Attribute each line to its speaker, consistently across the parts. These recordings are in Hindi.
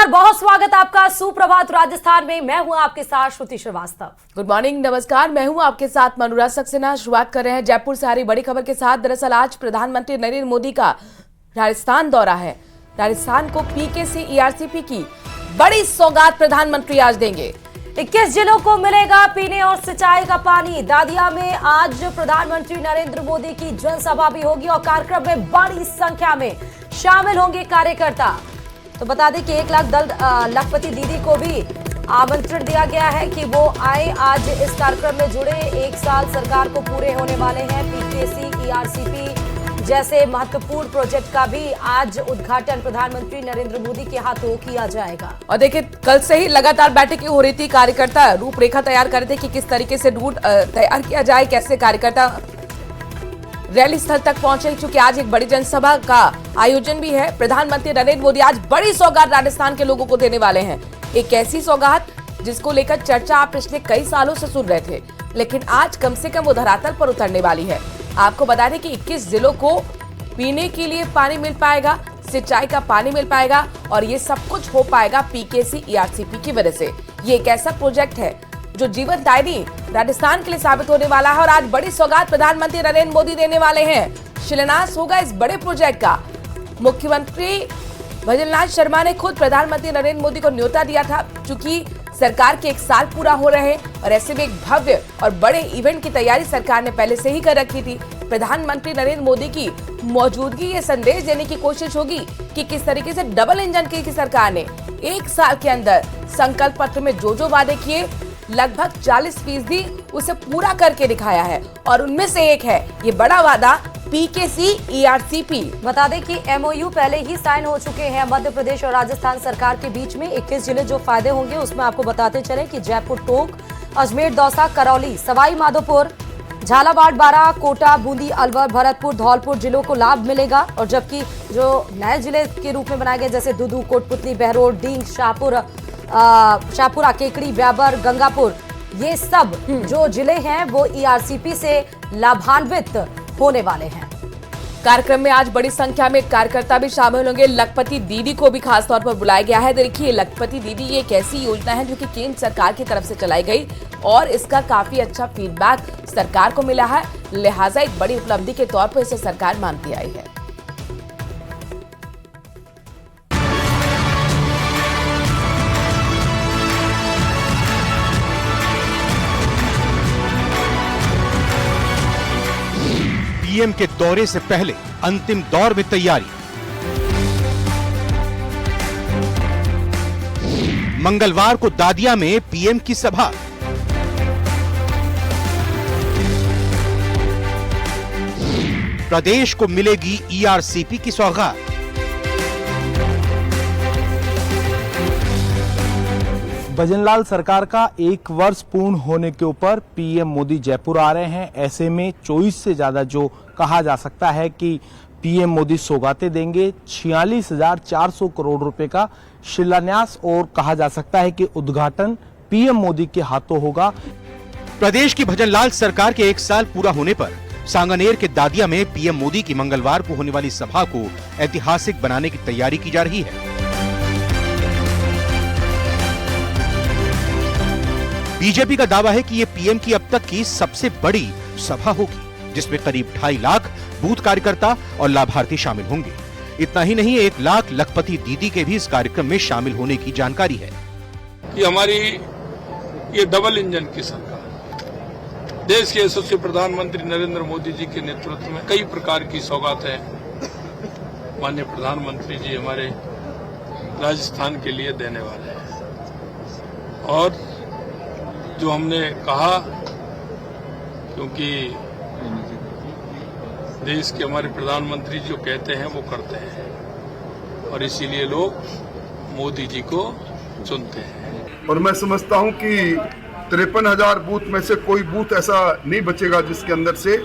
Speaker 1: बहुत स्वागत आपका सुप्रभात राजस्थान में। मैं हूं आपके साथ श्रुति श्रीवास्तव।
Speaker 2: गुड मॉर्निंग, नमस्कार। मैं हूं आपके साथ अनुराग सक्सेना। शुरुआत कर रहे हैं जयपुर से आ रही बड़ी खबर के साथ। दरअसल आज प्रधानमंत्री नरेंद्र मोदी का राजस्थान दौरा है। राजस्थान को पीकेसी ईआरसीपी की बड़ी सौगात प्रधानमंत्री आज देंगे।
Speaker 1: 21 जिलों को मिलेगा पीने और सिंचाई का पानी। दादिया में आज प्रधानमंत्री नरेंद्र मोदी की जनसभा भी होगी और कार्यक्रम में बड़ी संख्या में शामिल होंगे कार्यकर्ता। तो बता दें कि 1 लाख लखपति दीदी को भी आमंत्रण दिया गया है कि वो आए आज इस कार्यक्रम में जुड़े। 1 साल सरकार को पूरे होने वाले हैं। पीकेसी ईआरसीपी जैसे महत्वपूर्ण प्रोजेक्ट का भी आज उद्घाटन प्रधानमंत्री नरेंद्र मोदी के हाथों किया जाएगा।
Speaker 2: और देखिए, कल से ही लगातार बैठकें हो रही थी। कार्यकर्ता रूपरेखा तैयार कर रहे थे कि किस तरीके से रूट तैयार किया जाए, कैसे कार्यकर्ता रैली स्थल तक पहुंचे। क्योंकि आज एक बड़ी जनसभा का आयोजन भी है। प्रधानमंत्री नरेंद्र मोदी आज बड़ी सौगात राजस्थान के लोगों को देने वाले हैं। एक ऐसी सौगात जिसको लेकर चर्चा आप पिछले कई सालों से सुन रहे थे, लेकिन आज कम से कम वो धरातल पर उतरने वाली है। आपको बता दें कि 21 जिलों को पीने के लिए पानी मिल पाएगा, सिंचाई का पानी मिल पाएगा और ये सब कुछ हो पाएगा पीकेसी ईआरसीपी की वजह से। ये एक ऐसा प्रोजेक्ट है जो जीवन दायनी राजस्थान के लिए साबित होने वाला है और आज बड़ी सौगात प्रधानमंत्री नरेंद्र मोदी देने वाले हैं। शिलान्यास होगा इस बड़े प्रोजेक्ट का। मुख्यमंत्री भजनलाल शर्मा ने खुद प्रधानमंत्री नरेंद्र मोदी को न्योता दिया था। चूंकि सरकार के 1 साल पूरा हो रहे हैं और ऐसे में एक भव्य और बड़े इवेंट की तैयारी सरकार ने पहले से ही कर रखी थी। प्रधानमंत्री नरेंद्र मोदी की मौजूदगी ये संदेश देने की कोशिश होगी कि किस तरीके से डबल इंजन की सरकार ने 1 साल के अंदर संकल्प पत्र में जो वादे किए लगभग 40% उसे पूरा करके दिखाया है। और उनमें से एक है ये बड़ा वादा पीकेसी ईआरसीपी।
Speaker 1: बता दें कि एमओयू पहले ही साइन हो चुके हैं मध्य प्रदेश और राजस्थान सरकार के बीच में। 21 जिले जो फायदे होंगे उसमें आपको बताते चले कि जयपुर, टोंक, अजमेर, दौसा, करौली, सवाई माधोपुर, झालावाड़, बारां, कोटा, बूंदी, अलवर, भरतपुर, धौलपुर जिलों को लाभ मिलेगा। और जबकि जो नए जिले के रूप में बनाए गए जैसे दुदू, कोटपुतली, बहरोड, डींग, शाहपुरा, केकड़ी, ब्याबर, गंगापुर, ये सब जो जिले हैं वो ईआरसीपी से लाभान्वित होने वाले हैं।
Speaker 2: कार्यक्रम में आज बड़ी संख्या में कार्यकर्ता भी शामिल होंगे। लखपति दीदी को भी खास तौर पर बुलाया गया है। देखिए, लखपति दीदी ये एक ऐसी योजना है जो कि केंद्र सरकार की तरफ से चलाई गई और इसका काफी अच्छा फीडबैक सरकार को मिला है। लिहाजा एक बड़ी उपलब्धि के तौर पर इसे सरकार मानती आई है।
Speaker 3: पीएम के दौरे से पहले अंतिम दौर में तैयारी। मंगलवार को दादिया में पीएम की सभा। प्रदेश को मिलेगी ईआरसीपी की सौगात।
Speaker 4: भजनलाल सरकार का 1 वर्ष पूर्ण होने के ऊपर पीएम मोदी जयपुर आ रहे हैं। ऐसे में 24 से ज्यादा जो कहा जा सकता है कि पीएम मोदी सौगातें देंगे। 46,400 करोड़ रुपए का शिलान्यास और कहा जा सकता है कि उद्घाटन पीएम मोदी के हाथों होगा।
Speaker 3: प्रदेश की भजनलाल सरकार के 1 साल पूरा होने पर सांगानेर के दादिया में पीएम मोदी की मंगलवार को होने वाली सभा को ऐतिहासिक बनाने की तैयारी की जा रही है। बीजेपी का दावा है कि ये पीएम की अब तक की सबसे बड़ी सभा होगी, जिसमें करीब 2.5 लाख बूथ कार्यकर्ता और लाभार्थी शामिल होंगे। इतना ही नहीं, 1 लाख लखपति दीदी के भी इस कार्यक्रम में शामिल होने की जानकारी है।
Speaker 5: कि हमारी ये डबल इंजन की सरकार, देश के यशस्वी प्रधानमंत्री नरेंद्र मोदी जी के नेतृत्व में कई प्रकार की सौगातें माननीय प्रधानमंत्री जी हमारे राजस्थान के लिए देने वाले हैं। और जो हमने कहा, क्योंकि देश के हमारे प्रधानमंत्री जो कहते हैं वो करते हैं और इसीलिए लोग मोदी जी को चुनते हैं।
Speaker 6: और मैं समझता हूं कि 53,000 बूथ में से कोई बूथ ऐसा नहीं बचेगा जिसके अंदर से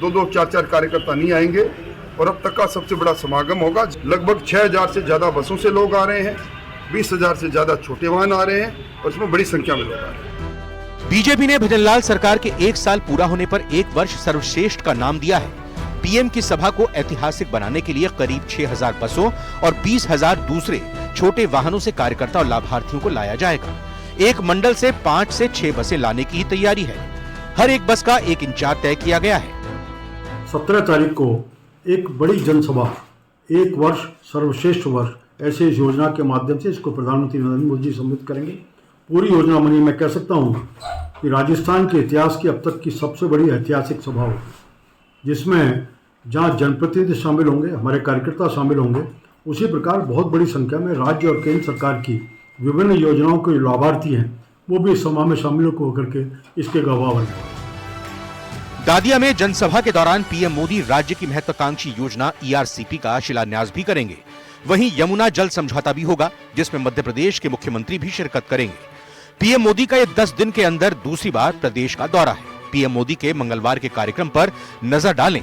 Speaker 6: 2-2, 4-4 कार्यकर्ता नहीं आएंगे। और अब तक का सबसे बड़ा समागम होगा। लगभग 6,000 से ज्यादा बसों से लोग आ रहे हैं, 20,000 से ज्यादा छोटे वाहन आ रहे हैं और इसमें बड़ी संख्या में लोग आ रहे हैं।
Speaker 3: बीजेपी ने भजनलाल सरकार के 1 साल पूरा होने पर 1 वर्ष सर्वश्रेष्ठ का नाम दिया है। पीएम की सभा को ऐतिहासिक बनाने के लिए करीब 6,000 बसों और 20,000 दूसरे छोटे वाहनों से कार्यकर्ता और लाभार्थियों को लाया जाएगा। एक मंडल से 5 से 6 बसें लाने की ही तैयारी है। हर एक बस का एक इंचार्ज तय किया गया है।
Speaker 7: 17 तारीख को एक बड़ी जनसभा, एक वर्ष सर्वश्रेष्ठ वर्ष, ऐसे इस योजना के माध्यम से इसको प्रधानमंत्री नरेंद्र मोदी जी संबोधित करेंगे। पूरी योजना मनी मैं कह सकता हूँ कि राजस्थान के इतिहास की अब तक की सबसे बड़ी ऐतिहासिक सभा होगी, जिसमें जहाँ जनप्रतिनिधि शामिल होंगे, हमारे कार्यकर्ता शामिल होंगे, उसी प्रकार बहुत बड़ी संख्या में राज्य और केंद्र सरकार की विभिन्न योजनाओं के लाभार्थी हैं, वो भी इस सभा में शामिल होकर के इसके गवाह बनेंगे।
Speaker 3: दादिया में जनसभा के दौरान पीएम मोदी राज्य की महत्वाकांक्षी योजना ERCP का शिलान्यास भी करेंगे। वहीं यमुना जल समझौता भी होगा, जिसमें मध्य प्रदेश के मुख्यमंत्री भी शिरकत करेंगे। पीएम मोदी का ये 10 दिन के अंदर दूसरी बार प्रदेश का दौरा है। पीएम मोदी के मंगलवार के कार्यक्रम पर नजर डालें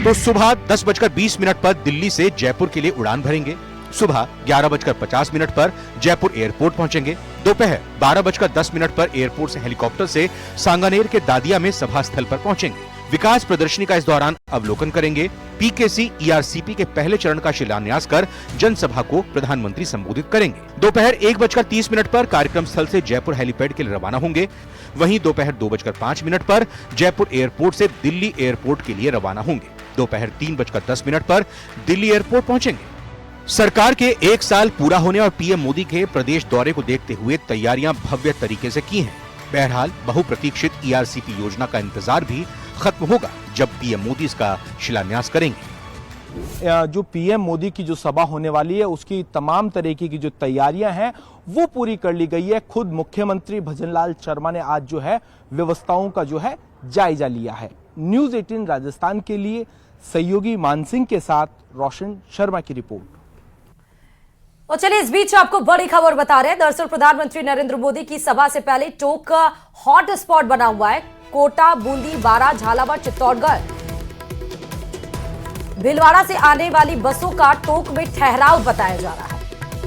Speaker 3: तो सुबह 10:20 पर दिल्ली से जयपुर के लिए उड़ान भरेंगे। सुबह 11:50 पर जयपुर एयरपोर्ट पहुंचेंगे। दोपहर 12:10 पर एयरपोर्ट से हेलीकॉप्टर से सांगानेर के दादिया में सभा स्थल पर पहुंचेंगे। विकास प्रदर्शनी का इस दौरान अवलोकन करेंगे। पीकेसी ERCP के पहले चरण का शिलान्यास कर जनसभा को प्रधानमंत्री संबोधित करेंगे। दोपहर 1:30 पर कार्यक्रम स्थल से जयपुर हेलीपैड के लिए रवाना होंगे। वहीं दोपहर 2:05 पर जयपुर एयरपोर्ट से दिल्ली एयरपोर्ट के लिए रवाना होंगे। दोपहर 3:10 पर दिल्ली एयरपोर्ट पहुंचेंगे। सरकार के 1 साल पूरा होने और पीएम मोदी के प्रदेश दौरे को देखते हुए तैयारियां भव्य तरीके से की हैं। बहरहाल बहुप्रतीक्षित ERCP योजना का इंतजार भी खत्म होगा जब पीएम मोदी इसका शिलान्यास करेंगे।
Speaker 4: जो पीएम मोदी की जो सभा होने वाली है, उसकी तमाम तरीके की जो तैयारियां हैं वो पूरी कर ली गई है। खुद मुख्यमंत्री भजनलाल शर्मा ने आज जो है व्यवस्थाओं का जो है जायजा लिया है। न्यूज़ 18 राजस्थान के लिए सहयोगी मानसिंह के साथ रोशन शर्मा की रिपोर्ट।
Speaker 1: और चलिए इस बीच आपको बड़ी खबर बता रहे हैं। दरअसल प्रधानमंत्री नरेंद्र मोदी की सभा से पहले टोंक का हॉट स्पॉट बना हुआ है। कोटा, बूंदी, बारां, झालावाड़, चित्तौड़गढ़, भीलवाड़ा से आने वाली बसों का टोंक में ठहराव बताया जा रहा है।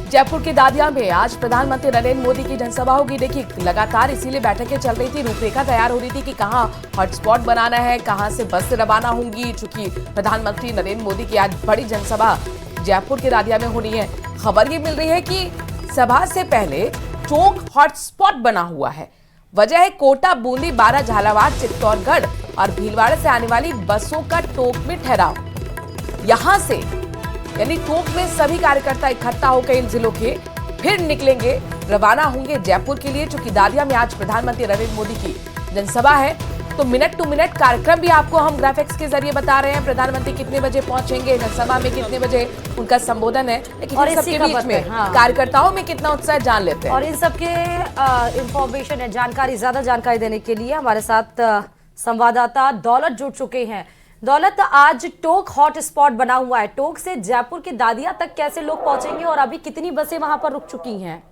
Speaker 2: जयपुर के दादिया में आज प्रधानमंत्री नरेंद्र मोदी की जनसभा होगी। देखिए, लगातार इसीलिए बैठकें चल रही थी, रूपरेखा तैयार हो रही थी कि कहां हॉटस्पॉट बनाना है, कहां से बस रवाना होंगी। चूंकि प्रधानमंत्री नरेंद्र मोदी की आज बड़ी जनसभा जयपुर के दादिया में होनी है। खबर ये मिल रही है कि सभा से पहले टोंक हॉटस्पॉट बना हुआ है। वजह है कोटा, बूंदी, बारां, झालावाड़, चित्तौड़गढ़ और भीलवाड़ा से आने वाली बसों का टोंक में ठहराव। यहां से यानी टोंक में सभी कार्यकर्ता इकट्ठा होकर इन जिलों के फिर निकलेंगे, रवाना होंगे जयपुर के लिए। चूंकि दादिया में आज प्रधानमंत्री नरेंद्र मोदी की जनसभा है, तो मिनट टू मिनट कार्यक्रम भी आपको हम ग्राफिक्स के जरिए बता रहे हैं। प्रधानमंत्री कितने बजे पहुंचेंगे, जनसभा में कितने बजे उनका संबोधन है, लेकिन
Speaker 1: और
Speaker 2: इन सबके बीच में
Speaker 1: हाँ।
Speaker 2: कार्यकर्ताओं में कितना उत्साह जान लेते हैं।
Speaker 1: और इन सबके इंफॉर्मेशन है, जानकारी, ज्यादा जानकारी देने के लिए हमारे साथ संवाददाता दौलत जुड़ चुके हैं। दौलत, आज टोंक हॉट स्पॉट बना हुआ है। टोंक से जयपुर के दादिया तक कैसे लोग पहुंचेंगे और अभी कितनी बसें वहां पर रुक चुकी हैं?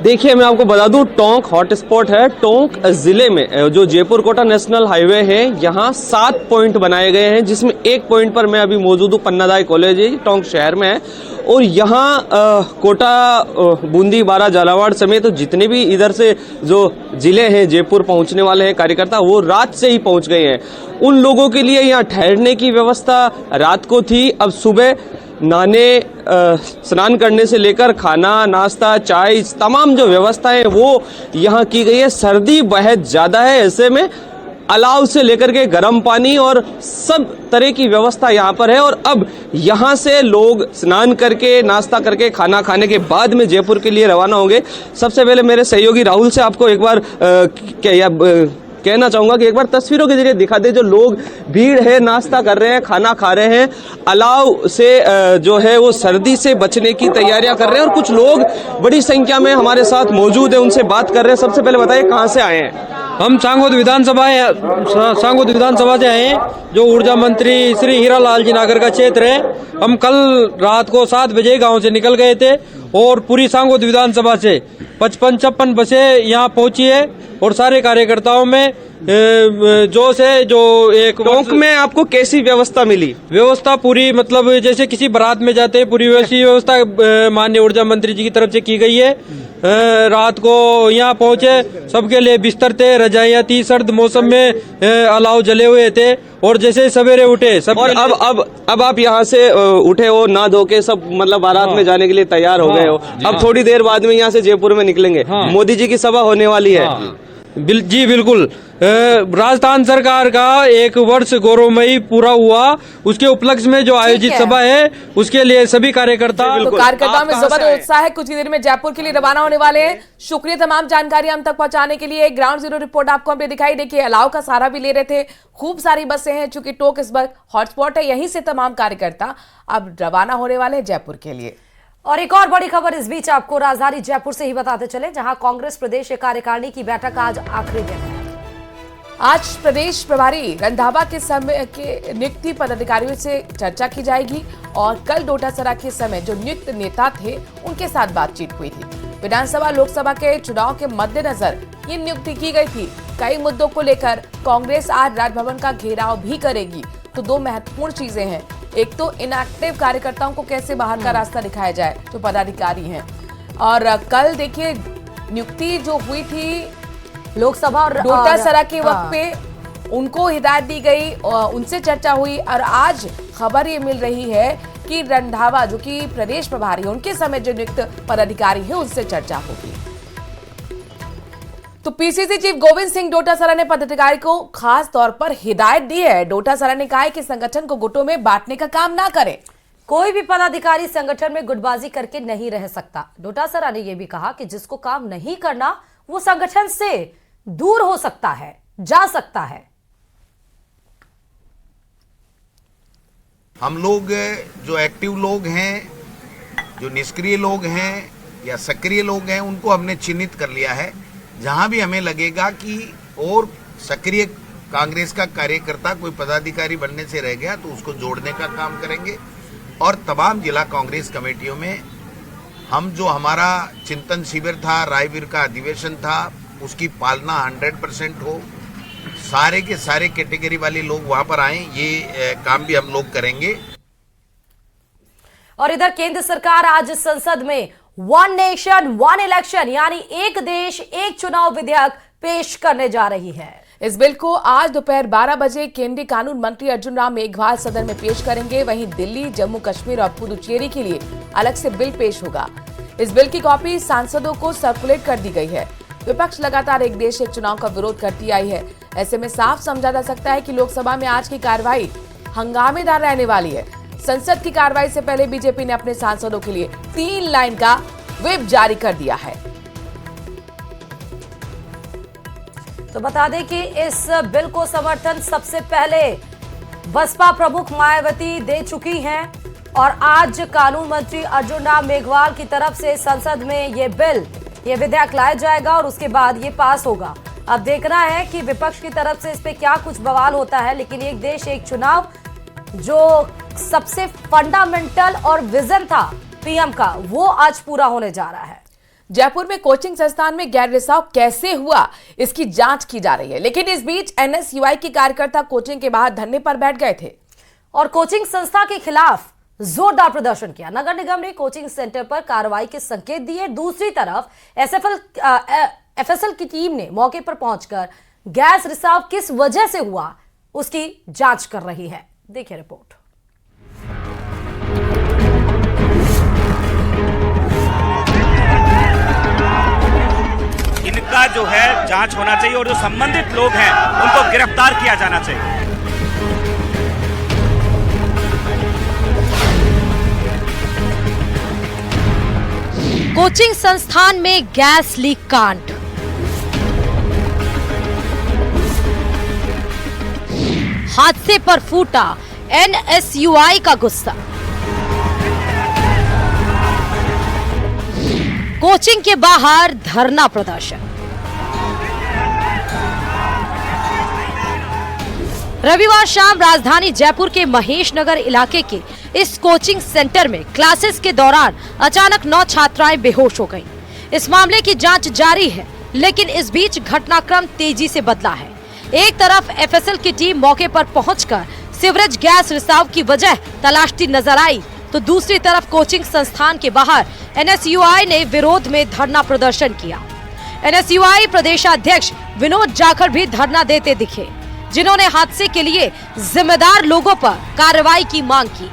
Speaker 8: देखिए, मैं आपको बता दूं, टोंक हॉटस्पॉट है। टोंक जिले में जो जयपुर कोटा नेशनल हाईवे है, यहाँ 7 पॉइंट बनाए गए हैं, जिसमें एक पॉइंट पर मैं अभी मौजूद हूँ। पन्नादाई कॉलेज है, टोंक शहर में है। और यहाँ कोटा, बूंदी, बारां, झालावाड़ समेत तो जितने भी इधर से जो जिले हैं जयपुर पहुँचने वाले हैं कार्यकर्ता, वो रात से ही पहुँच गए हैं। उन लोगों के लिए यहाँ ठहरने की व्यवस्था रात को थी। अब सुबह नहाने, स्नान करने से लेकर खाना, नाश्ता, चाय, तमाम जो व्यवस्था है वो यहाँ की गई है। सर्दी बहुत ज़्यादा है, ऐसे में अलाव से लेकर के गर्म पानी और सब तरह की व्यवस्था यहाँ पर है। और अब यहाँ से लोग स्नान करके, नाश्ता करके, खाना खाने के बाद में जयपुर के लिए रवाना होंगे। सबसे पहले मेरे सहयोगी राहुल से आपको एक बार कहना चाहूँगा कि एक बार तस्वीरों के जरिए दिखा दे। जो लोग भीड़ है, नाश्ता कर रहे हैं, खाना खा रहे हैं, अलाव से जो है वो सर्दी से बचने की तैयारियां कर रहे हैं। और कुछ लोग बड़ी संख्या में हमारे साथ मौजूद है, उनसे बात कर रहे हैं। सबसे पहले बताइए, कहाँ से आए हैं?
Speaker 9: हम सांगोद विधानसभा से आए हैं, जो ऊर्जा मंत्री श्री हीरालाल जी नागर का क्षेत्र है। हम कल रात को 7 बजे गांव से निकल गए थे और पूरी सांगोद विधानसभा से 55-56 बसें यहाँ पहुंची है और सारे कार्यकर्ताओं में जोश है। जो एक
Speaker 8: टोंक में आपको कैसी व्यवस्था मिली?
Speaker 9: व्यवस्था पूरी, मतलब जैसे किसी बारात में जाते हैं, पूरी वैसी व्यवस्था माननीय ऊर्जा मंत्री जी की तरफ से की गई है। रात को यहाँ पहुँचे, सबके लिए बिस्तर थे, रजाइयाँ थी, सर्द मौसम में अलाव जले हुए थे। और जैसे ही सवेरे उठे सब,
Speaker 8: और अब आप यहाँ से उठे हो, ना धो के सब मतलब बारात में जाने के लिए तैयार हो गए हो। अब थोड़ी देर बाद में यहाँ से जयपुर में निकलेंगे, मोदी जी की सभा होने वाली है।
Speaker 9: जी बिल्कुल, राजस्थान सरकार का 1 वर्ष गौरवमयी पूरा हुआ, उसके उपलक्ष्य में जो आयोजित सभा है उसके लिए सभी कार्यकर्ता,
Speaker 2: तो कार्यकर्ताओं में जबरदस्त उत्साह है। कुछ ही देर में जयपुर के लिए रवाना होने वाले हैं। शुक्रिया तमाम जानकारी हम तक पहुंचाने के लिए। ग्राउंड जीरो रिपोर्ट आपको हमने दिखाई। देखिए, अलाव का सहारा भी ले रहे थे। खूब सारी बसें हैं, चूंकि टोंक इस बार हॉटस्पॉट है, यहीं से तमाम कार्यकर्ता अब रवाना होने वाले हैं जयपुर के लिए।
Speaker 1: और एक और बड़ी खबर इस बीच आपको राजधानी जयपुर से ही बताते चले, जहां कांग्रेस प्रदेश कार्यकारिणी की बैठक आज आखिरी दिन है।
Speaker 2: आज प्रदेश प्रभारी रंधावा के समय के नियुक्ति पदाधिकारियों से चर्चा की जाएगी और कल डोटासरा के समय जो नियुक्त नेता थे उनके साथ बातचीत हुई थी। विधानसभा लोकसभा के चुनाव के मद्देनजर ये नियुक्ति की गई थी। कई मुद्दों को लेकर कांग्रेस आज राजभवन का घेराव भी करेगी। तो 2 महत्वपूर्ण चीजें हैं, एक तो इनएक्टिव कार्यकर्ताओं को कैसे बाहर का रास्ता दिखाया जाए जो पदाधिकारी हैं, और कल देखिए नियुक्ति जो हुई थी
Speaker 1: लोकसभा और
Speaker 2: डोटासरा के वक्त पे उनको हिदायत दी गई और उनसे चर्चा हुई। और आज खबर ये मिल रही है कि रंधावा जो कि प्रदेश प्रभारी है, उनके समय जो नियुक्त पदाधिकारी है उनसे चर्चा होगी। तो पीसीसी चीफ गोविंद सिंह डोटासरा ने पदाधिकारी को खास तौर पर हिदायत दी है। डोटासरा ने कहा है कि संगठन को गुटों में बांटने का काम ना करें।
Speaker 1: कोई भी पदाधिकारी संगठन में गुटबाजी करके नहीं रह सकता। डोटासरा ने यह भी कहा कि जिसको काम नहीं करना वो संगठन से दूर हो सकता है, जा सकता है।
Speaker 10: हम लोग जो एक्टिव लोग हैं, जो निष्क्रिय लोग हैं या सक्रिय लोग हैं, उनको हमने चिन्हित कर लिया है। जहां भी हमें लगेगा कि और सक्रिय कांग्रेस का कार्यकर्ता कोई पदाधिकारी बनने से रह गया तो उसको जोड़ने का काम करेंगे। और तमाम जिला कांग्रेस कमेटियों में हम जो हमारा चिंतन शिविर था, रायवीर का अधिवेशन था, उसकी पालना 100% हो, सारे के सारे कैटेगरी वाले लोग वहां पर आए, ये काम भी हम लोग करेंगे।
Speaker 1: और इधर केंद्र सरकार आज संसद में 1 नेशन 1 इलेक्शन यानी एक देश एक चुनाव विधेयक पेश करने जा रही है।
Speaker 2: इस बिल को आज दोपहर 12 बजे केंद्रीय कानून मंत्री अर्जुन राम मेघवाल सदन में पेश करेंगे। वहीं दिल्ली, जम्मू कश्मीर और पुदुचेरी के लिए अलग से बिल पेश होगा। इस बिल की कॉपी सांसदों को सर्कुलेट कर दी गई है। विपक्ष लगातार एक देश एक चुनाव का विरोध करती आई है। ऐसे में साफ समझा जा सकता है कि लोकसभा में आज की कार्रवाई हंगामेदार रहने वाली है। संसद की कार्रवाई से पहले बीजेपी ने अपने सांसदों के लिए 3 लाइन का व्हिप जारी कर दिया है।
Speaker 1: तो बता दें कि इस बिल को समर्थन सबसे पहले बसपा प्रमुख मायावती दे चुकी हैं और आज कानून मंत्री अर्जुन राम मेघवाल की तरफ से संसद में ये विधेयक लाया जाएगा और उसके बाद ये पास होगा। अब देखना है कि विपक्ष की तरफ से इस पे क्या कुछ बवाल होता है, लेकिन एक देश एक चुनाव जो सबसे फंडामेंटल और विजन था पीएम का, वो आज पूरा होने जा रहा है।
Speaker 2: जयपुर में कोचिंग संस्थान में गैर रिसाव कैसे हुआ, इसकी जांच की जा रही है। लेकिन इस बीच एनएसयूआई के कार्यकर्ता कोचिंग के बाहर धरने पर बैठ गए थे
Speaker 1: और कोचिंग संस्था के खिलाफ जोरदार प्रदर्शन किया। नगर निगम ने कोचिंग सेंटर पर कार्रवाई के संकेत दिए। दूसरी तरफ एफएसएल की टीम ने मौके पर पहुंचकर गैस रिसाव किस वजह से हुआ उसकी जांच कर रही है। देखिए रिपोर्ट।
Speaker 11: इनका जो है जांच होना चाहिए और जो संबंधित लोग हैं उनको गिरफ्तार किया जाना चाहिए।
Speaker 1: कोचिंग संस्थान में गैस लीक कांड। हादसे पर फूटा एनएसयूआई का गुस्सा। कोचिंग के बाहर धरना प्रदर्शन। रविवार शाम राजधानी जयपुर के महेश नगर इलाके के इस कोचिंग सेंटर में क्लासेस के दौरान अचानक 9 छात्राएं बेहोश हो गईं। इस मामले की जांच जारी है, लेकिन इस बीच घटनाक्रम तेजी से बदला है। एक तरफ एफएसएल की टीम मौके पर पहुंचकर सीवरेज गैस रिसाव की वजह तलाशती नजर आई, तो दूसरी तरफ कोचिंग संस्थान के बाहर एनएसयूआई ने विरोध में धरना प्रदर्शन किया। एनएसयूआई प्रदेशाध्यक्ष विनोद जाखड़ भी धरना देते दिखे, जिन्होंने हादसे के लिए जिम्मेदार लोगों पर कार्रवाई की मांग की।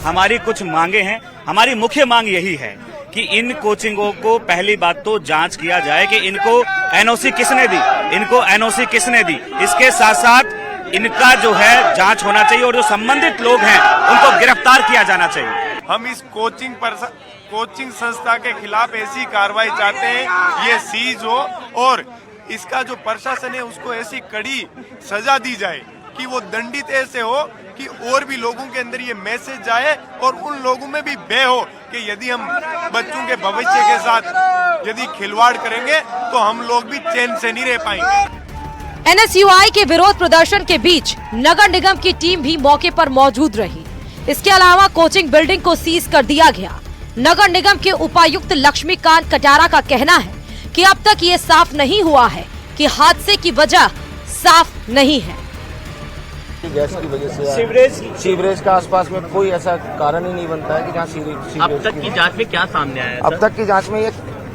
Speaker 11: हमारी कुछ मांगे हैं। हमारी मुख्य मांग यही है कि इन कोचिंगों को पहली बात तो जांच किया जाए कि इनको एनओसी किसने दी, इनको एनओसी किसने दी। इसके साथ साथ इनका जो है जांच होना चाहिए और जो संबंधित लोग हैं उनको गिरफ्तार किया जाना चाहिए।
Speaker 12: हम इस कोचिंग संस्था के खिलाफ ऐसी कार्रवाई चाहते हैं, ये सीज हो और इसका जो प्रशासन है उसको ऐसी कड़ी सजा दी जाए कि वो दंडित ऐसे हो कि और भी लोगों के अंदर ये मैसेज जाए और उन लोगों में भी भय हो कि यदि हम बच्चों के भविष्य के साथ यदि खिलवाड़ करेंगे तो हम लोग भी चैन से नहीं रह पाएंगे।
Speaker 1: एनएसयूआई के विरोध प्रदर्शन के बीच नगर निगम की टीम भी मौके पर मौजूद रही। इसके अलावा कोचिंग बिल्डिंग को सीज कर दिया गया। नगर निगम के उपायुक्त लक्ष्मीकांत कटारा का कहना है कि अब तक ये साफ नहीं हुआ है कि हादसे की वजह साफ नहीं है।
Speaker 13: गैस की वजह से सीवरेज का आसपास में कोई ऐसा कारण ही नहीं बनता है कि जहाँ सीवरेज।
Speaker 8: अब तक की जांच में क्या सामने आया है?
Speaker 13: अब तक की जांच में ये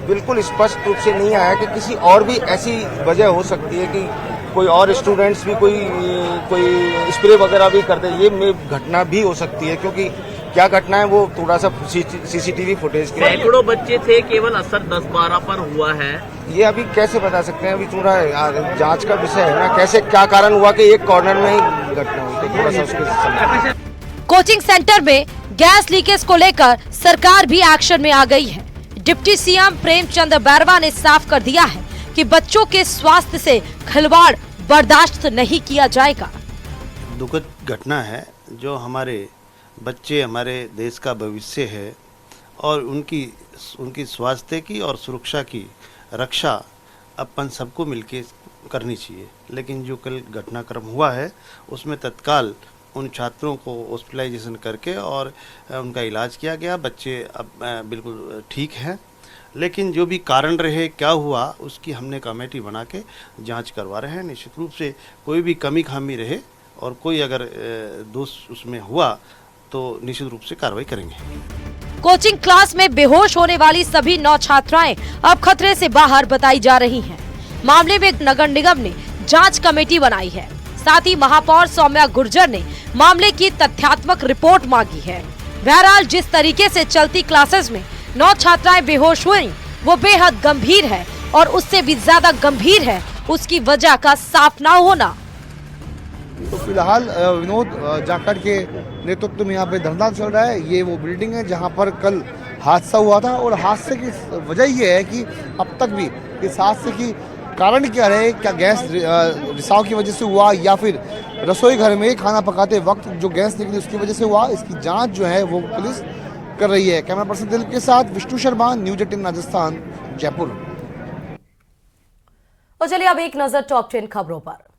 Speaker 13: बिल्कुल स्पष्ट रूप से नहीं आया कि किसी और भी ऐसी वजह हो सकती है कि कोई और स्टूडेंट्स भी कोई स्प्रे वगैरह भी करते, ये घटना भी हो सकती है। क्योंकि क्या घटना है वो थोड़ा सा सीसीटीवी फुटेज के
Speaker 8: सैकड़ों बच्चे थे, केवल असर 10-12 पर हुआ है।
Speaker 13: ये अभी कैसे बता सकते हैं, अभी थोड़ा जांच का विषय है ना, कैसे क्या कारण हुआ कि एक कॉर्नर में ही घटना हुई, तो थोड़ा सा उसके।
Speaker 1: कोचिंग सेंटर में गैस लीकेज को लेकर सरकार भी एक्शन में आ गई है। डिप्टी सीएम प्रेमचंद बैरवा ने साफ कर दिया है कि बच्चों के स्वास्थ्य से खिलवाड़ बर्दाश्त नहीं किया जाएगा।
Speaker 14: दुखद घटना है, जो हमारे बच्चे हमारे देश का भविष्य है और उनकी स्वास्थ्य की और सुरक्षा की रक्षा अपन सबको मिलके करनी चाहिए। लेकिन जो कल घटनाक्रम हुआ है उसमें तत्काल उन छात्रों को हॉस्पिटलाइजेशन करके और उनका इलाज किया गया। बच्चे अब बिल्कुल ठीक हैं, लेकिन जो भी कारण रहे, क्या हुआ, उसकी हमने कमेटी बना के जांच करवा रहे हैं। निश्चित रूप से कोई भी कमी खामी रहे और कोई अगर दोष उसमें हुआ तो निश्चित रूप से कार्रवाई करेंगे।
Speaker 1: कोचिंग क्लास में बेहोश होने वाली सभी 9 छात्राएं अब खतरे से बाहर बताई जा रही हैं। मामले में नगर निगम ने जांच कमेटी बनाई है। साथ ही महापौर सौम्या गुर्जर ने मामले की तथ्यात्मक रिपोर्ट मांगी है। बहरहाल जिस तरीके से चलती क्लासेस में 9 छात्राएं बेहोश हुई वो बेहद गंभीर है और उससे भी ज्यादा गंभीर है उसकी वजह का साफ न होना।
Speaker 15: तो फिलहाल विनोद जाखड़ के नेतृत्व में यहाँ पे धरना चल रहा है। ये वो बिल्डिंग है जहाँ पर कल हादसा हुआ था और हादसे की वजह ये है कि अब तक भी इस हादसे की कारण क्या रहे, क्या गैस रिसाव की वजह से हुआ या फिर रसोई घर में खाना पकाते वक्त जो गैस निकली उसकी वजह से हुआ, इसकी जांच जो है वो पुलिस कर रही है। कैमरा पर्सन दिलीप के साथ विष्णु शर्मा, न्यूज 18 राजस्थान, जयपुर।
Speaker 1: और चलिए अब एक नजर टॉप 10 खबरों पर।